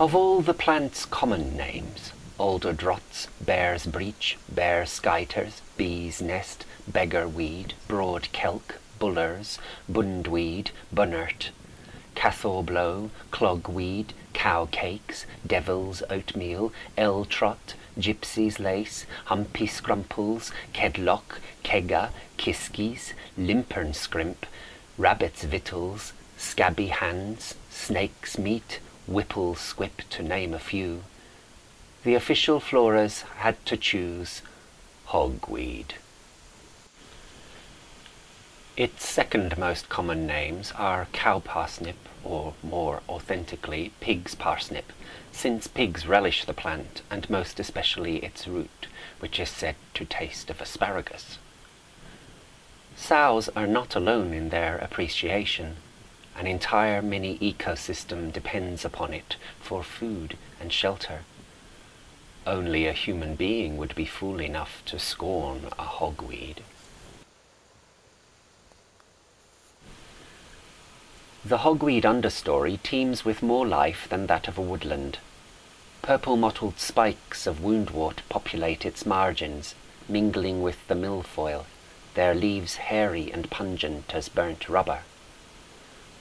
Of all the plant's common names, alder drots, bear's breech, bear skiters, bee's nest, beggar weed, broad kelk, bullers, bundweed, bunnert, cathor blow, clogweed, cow cakes, devil's oatmeal, trot, gypsy's lace, humpy scrumples, kedlock, kegga, kiskies, limpern scrimp, rabbit's victuals, scabby hands, snake's meat, whipple squip, to name a few. The official floras had to choose hogweed. Its second most common names are cow parsnip, or more authentically, pig's parsnip, since pigs relish the plant, and most especially its root, which is said to taste of asparagus. Sows are not alone in their appreciation. An entire mini ecosystem depends upon it for food and shelter. Only a human being would be fool enough to scorn a hogweed. The hogweed understory teems with more life than that of a woodland. Purple-mottled spikes of woundwort populate its margins, mingling with the milfoil, their leaves hairy and pungent as burnt rubber.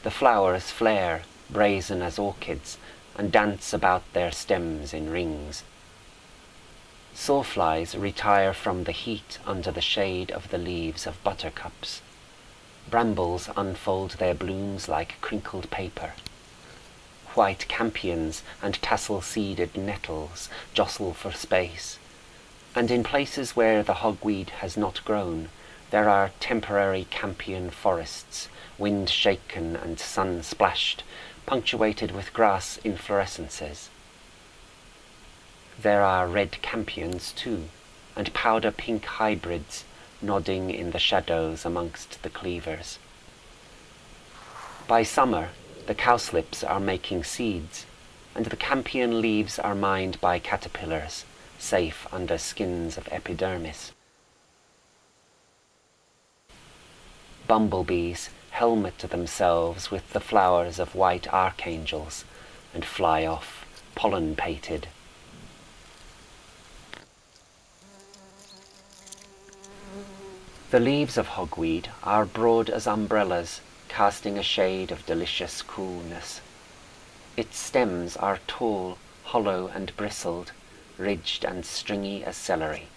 The flowers flare, brazen as orchids, and dance about their stems in rings. Sawflies retire from the heat under the shade of the leaves of buttercups. Brambles unfold their blooms like crinkled paper. White campions and tassel-seeded nettles jostle for space, and in places where the hogweed has not grown, there are temporary campion forests, wind-shaken and sun-splashed, punctuated with grass inflorescences. There are red campions too, and powder-pink hybrids nodding in the shadows amongst the cleavers. By summer, the cowslips are making seeds, and the campion leaves are mined by caterpillars, safe under skins of epidermis. Bumblebees helmet themselves with the flowers of white archangels and fly off, pollen-pated. The leaves of hogweed are broad as umbrellas, casting a shade of delicious coolness. Its stems are tall, hollow and bristled, ridged and stringy as celery,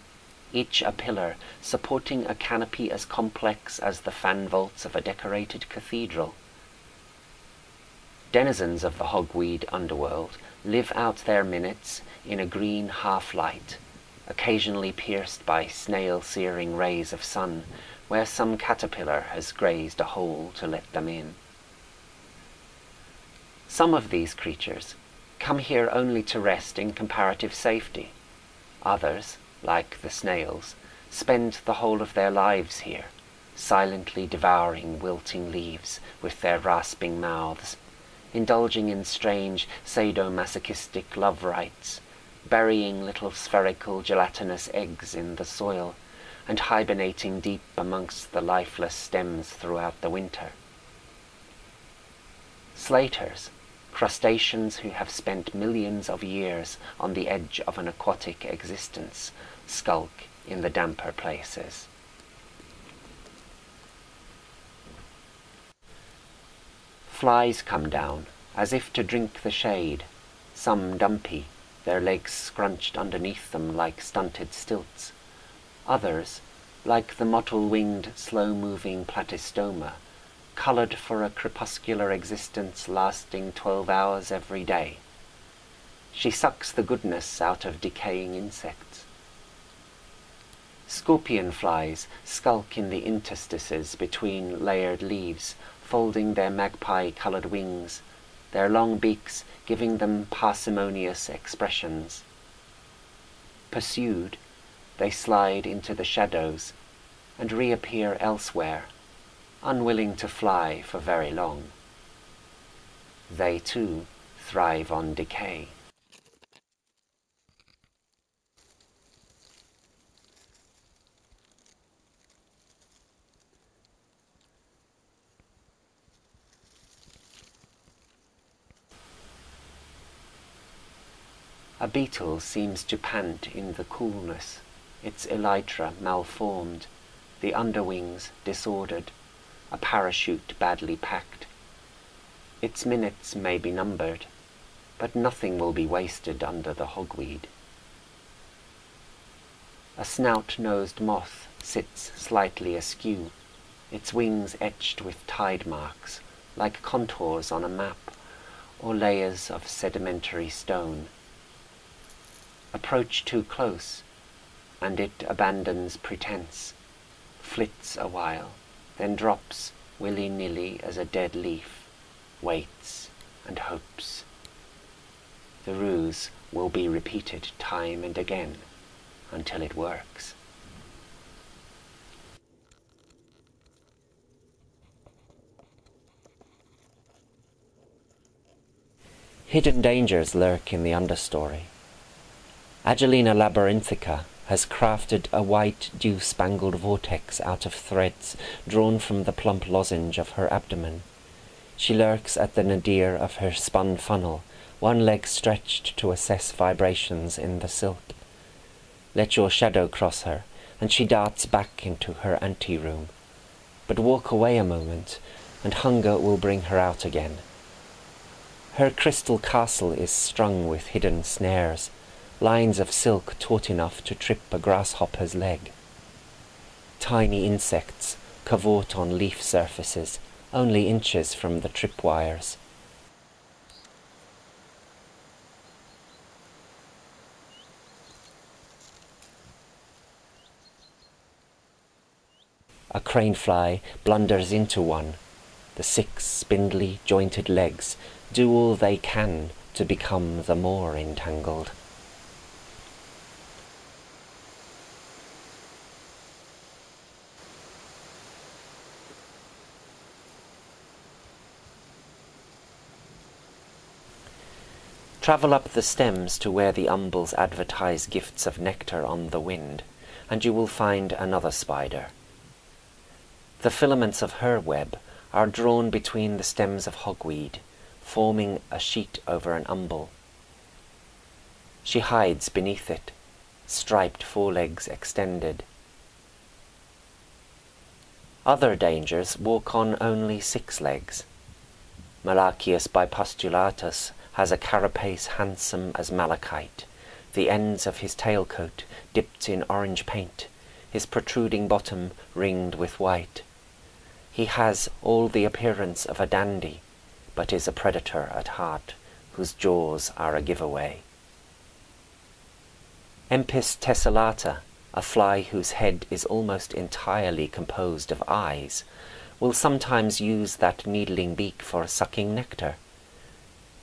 each a pillar supporting a canopy as complex as the fan vaults of a decorated cathedral. Denizens of the hogweed underworld live out their minutes in a green half-light, occasionally pierced by snail-searing rays of sun, where some caterpillar has grazed a hole to let them in. Some of these creatures come here only to rest in comparative safety. Others, like the snails, spend the whole of their lives here, silently devouring wilting leaves with their rasping mouths, indulging in strange sadomasochistic love rites, burying little spherical gelatinous eggs in the soil, and hibernating deep amongst the lifeless stems throughout the winter. Slaters, crustaceans who have spent millions of years on the edge of an aquatic existence, skulk in the damper places. Flies come down, as if to drink the shade, some dumpy, their legs scrunched underneath them like stunted stilts. Others, like the mottle-winged, slow-moving platystoma, coloured for a crepuscular existence lasting 12 hours every day. She sucks the goodness out of decaying insects. Scorpion flies skulk in the interstices between layered leaves, folding their magpie-coloured wings, their long beaks giving them parsimonious expressions. Pursued, they slide into the shadows and reappear elsewhere, unwilling to fly for very long. They too thrive on decay. A beetle seems to pant in the coolness, its elytra malformed, the underwings disordered, a parachute badly packed. Its minutes may be numbered, but nothing will be wasted under the hogweed. A snout-nosed moth sits slightly askew, its wings etched with tide marks, like contours on a map, or layers of sedimentary stone. Approach too close, and it abandons pretense, flits a while, then drops willy-nilly as a dead leaf, waits and hopes. The ruse will be repeated time and again until it works. Hidden dangers lurk in the understory. Agelina labyrinthica has crafted a white dew-spangled vortex out of threads drawn from the plump lozenge of her abdomen. She lurks at the nadir of her spun funnel, one leg stretched to assess vibrations in the silk. Let your shadow cross her, and she darts back into her anteroom. But walk away a moment, and hunger will bring her out again. Her crystal castle is strung with hidden snares, lines of silk taut enough to trip a grasshopper's leg. Tiny insects cavort on leaf surfaces, only inches from the tripwires. A cranefly blunders into one. The 6 spindly, jointed legs do all they can to become the more entangled. Travel up the stems to where the umbels advertise gifts of nectar on the wind, and you will find another spider. The filaments of her web are drawn between the stems of hogweed, forming a sheet over an umbel. She hides beneath it, striped forelegs extended. Other dangers walk on only 6 legs. Malachius bipostulatus has a carapace handsome as malachite, the ends of his tailcoat dipped in orange paint, his protruding bottom ringed with white. He has all the appearance of a dandy, but is a predator at heart, whose jaws are a giveaway. Empis tessellata, a fly whose head is almost entirely composed of eyes, will sometimes use that needling beak for sucking nectar,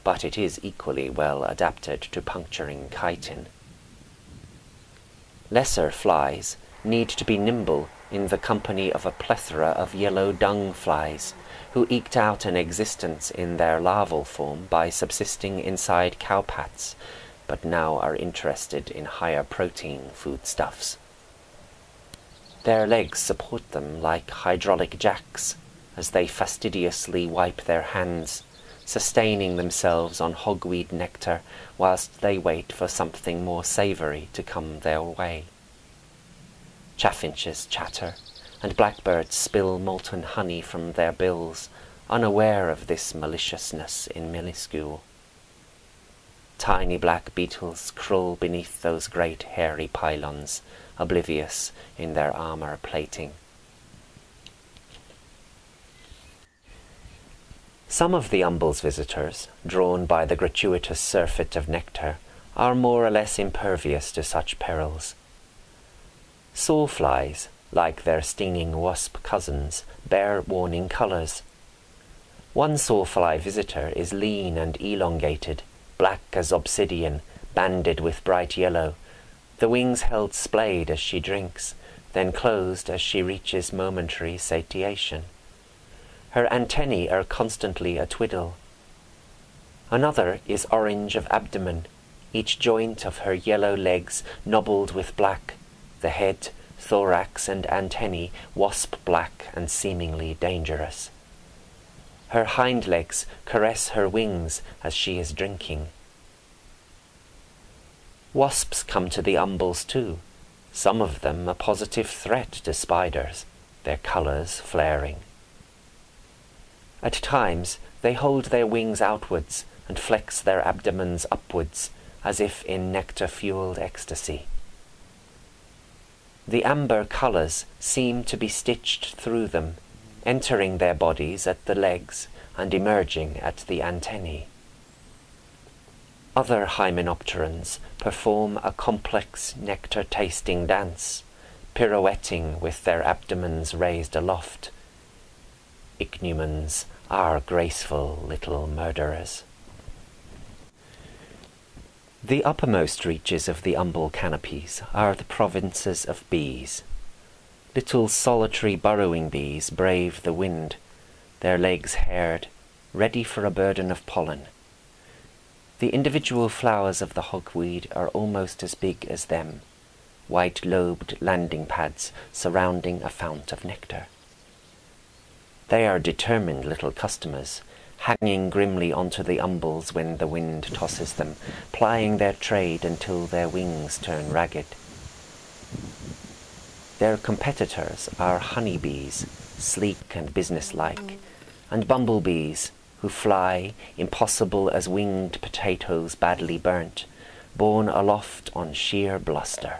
but it is equally well adapted to puncturing chitin. Lesser flies need to be nimble in the company of a plethora of yellow dung flies, who eked out an existence in their larval form by subsisting inside cowpats, but now are interested in higher protein foodstuffs. Their legs support them like hydraulic jacks, as they fastidiously wipe their hands, sustaining themselves on hogweed nectar whilst they wait for something more savoury to come their way. Chaffinches chatter, and blackbirds spill molten honey from their bills, unaware of this maliciousness in minuscule. Tiny black beetles crawl beneath those great hairy pylons, oblivious in their armour plating. Some of the umbel's visitors, drawn by the gratuitous surfeit of nectar, are more or less impervious to such perils. Sawflies, like their stinging wasp cousins, bear warning colours. One sawfly visitor is lean and elongated, black as obsidian, banded with bright yellow, the wings held splayed as she drinks, then closed as she reaches momentary satiation. Her antennae are constantly a twiddle. Another is orange of abdomen, each joint of her yellow legs knobbled with black, the head, thorax and antennae wasp black and seemingly dangerous. Her hind legs caress her wings as she is drinking. Wasps come to the umbels too, some of them a positive threat to spiders, their colours flaring. At times they hold their wings outwards and flex their abdomens upwards, as if in nectar-fueled ecstasy. The amber colours seem to be stitched through them, entering their bodies at the legs and emerging at the antennae. Other hymenopterans perform a complex nectar-tasting dance, pirouetting with their abdomens raised aloft. Ichneumons are graceful little murderers. The uppermost reaches of the umbel canopies are the provinces of bees. Little solitary burrowing bees brave the wind, their legs haired, ready for a burden of pollen. The individual flowers of the hogweed are almost as big as them, white-lobed landing pads surrounding a fount of nectar. They are determined little customers, hanging grimly onto the umbels when the wind tosses them, plying their trade until their wings turn ragged. Their competitors are honeybees, sleek and businesslike, and bumblebees, who fly, impossible as winged potatoes badly burnt, borne aloft on sheer bluster.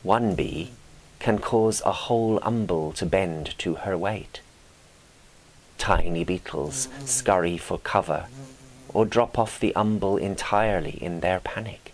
One bee can cause a whole umbel to bend to her weight. Tiny beetles scurry for cover or drop off the umbel entirely in their panic.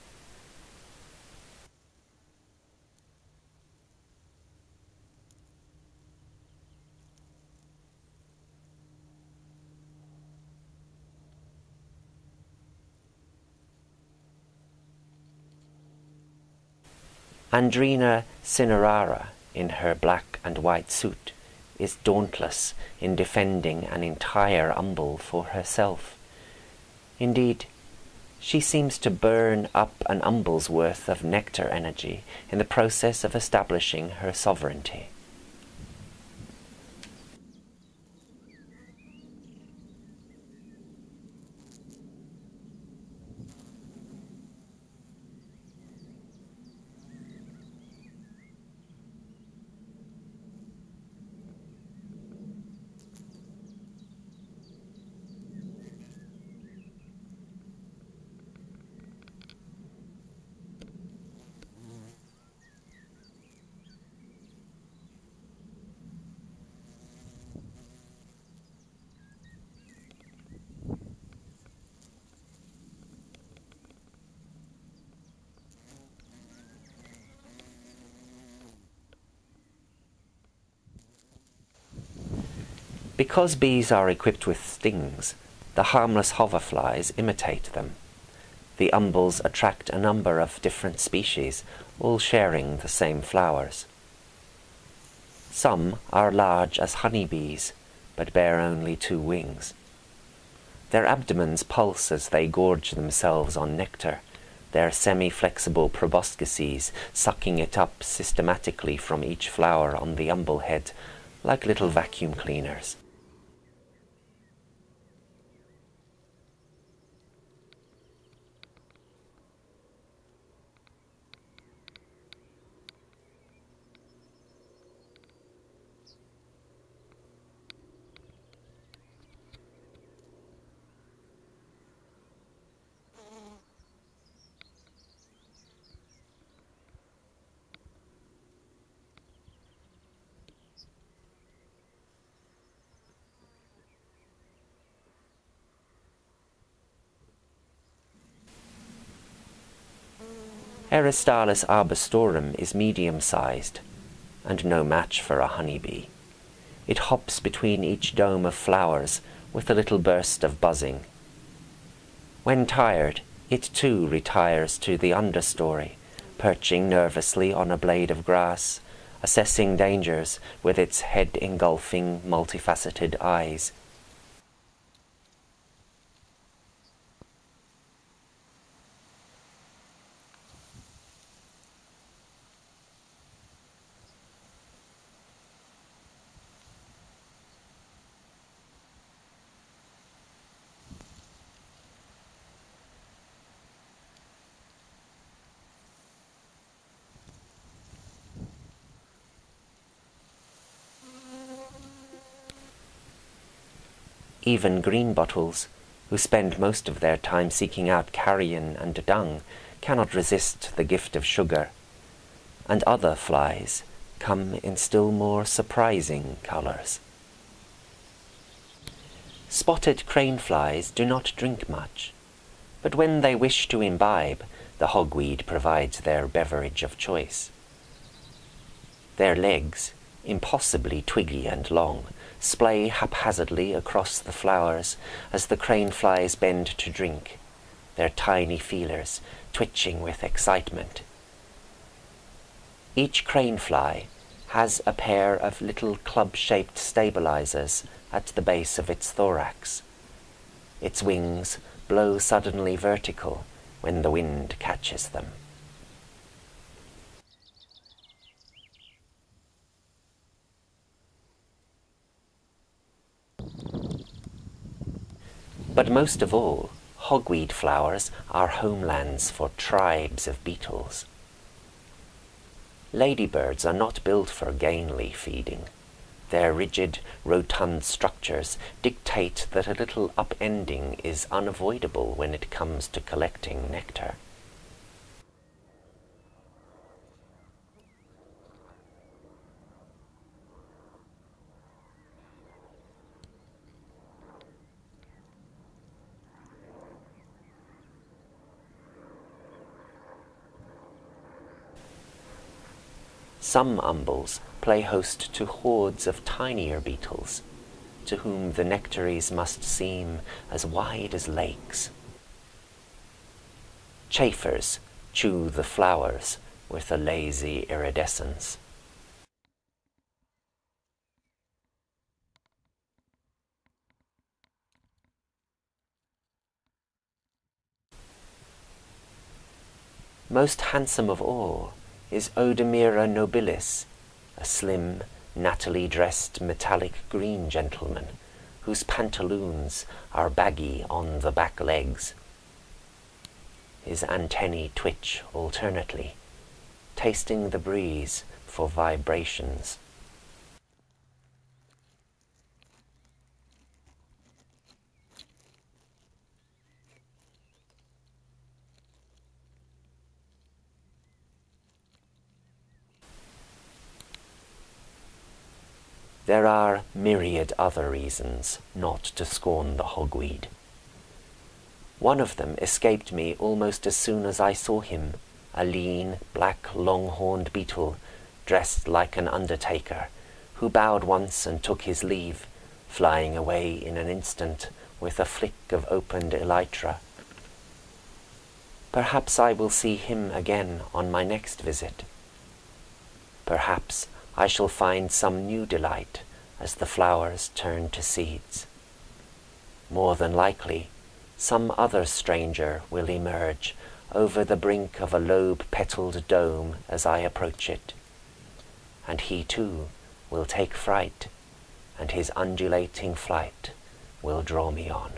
Andrena cinerara, in her black and white suit, is dauntless in defending an entire umbel for herself. Indeed, she seems to burn up an umbel's worth of nectar energy in the process of establishing her sovereignty. Because bees are equipped with stings, the harmless hoverflies imitate them. The umbels attract a number of different species, all sharing the same flowers. Some are large as honeybees, but bear only 2 wings. Their abdomens pulse as they gorge themselves on nectar, their semi-flexible proboscises sucking it up systematically from each flower on the umbel head, like little vacuum cleaners. Eristalis arbostorum is medium-sized, and no match for a honeybee. It hops between each dome of flowers with a little burst of buzzing. When tired, it too retires to the understory, perching nervously on a blade of grass, assessing dangers with its head-engulfing, multifaceted eyes. Even greenbottles, who spend most of their time seeking out carrion and dung, cannot resist the gift of sugar, and other flies come in still more surprising colours. Spotted crane flies do not drink much, but when they wish to imbibe, the hogweed provides their beverage of choice. Their legs, impossibly twiggy and long, splay haphazardly across the flowers as the crane flies bend to drink, their tiny feelers twitching with excitement. Each crane fly has a pair of little club-shaped stabilizers at the base of its thorax. Its wings blow suddenly vertical when the wind catches them. But most of all, hogweed flowers are homelands for tribes of beetles. Ladybirds are not built for gainly feeding. Their rigid, rotund structures dictate that a little upending is unavoidable when it comes to collecting nectar. Some umbels play host to hordes of tinier beetles, to whom the nectaries must seem as wide as lakes. Chafers chew the flowers with a lazy iridescence. Most handsome of all is Odemira nobilis, a slim, nattily-dressed metallic green gentleman whose pantaloons are baggy on the back legs. His antennae twitch alternately, tasting the breeze for vibrations. There are myriad other reasons not to scorn the hogweed. One of them escaped me almost as soon as I saw him, a lean, black, long-horned beetle, dressed like an undertaker, who bowed once and took his leave, flying away in an instant with a flick of opened elytra. Perhaps I will see him again on my next visit. Perhaps I shall find some new delight as the flowers turn to seeds. More than likely, some other stranger will emerge over the brink of a lobe-petaled dome as I approach it, and he too will take fright, and his undulating flight will draw me on.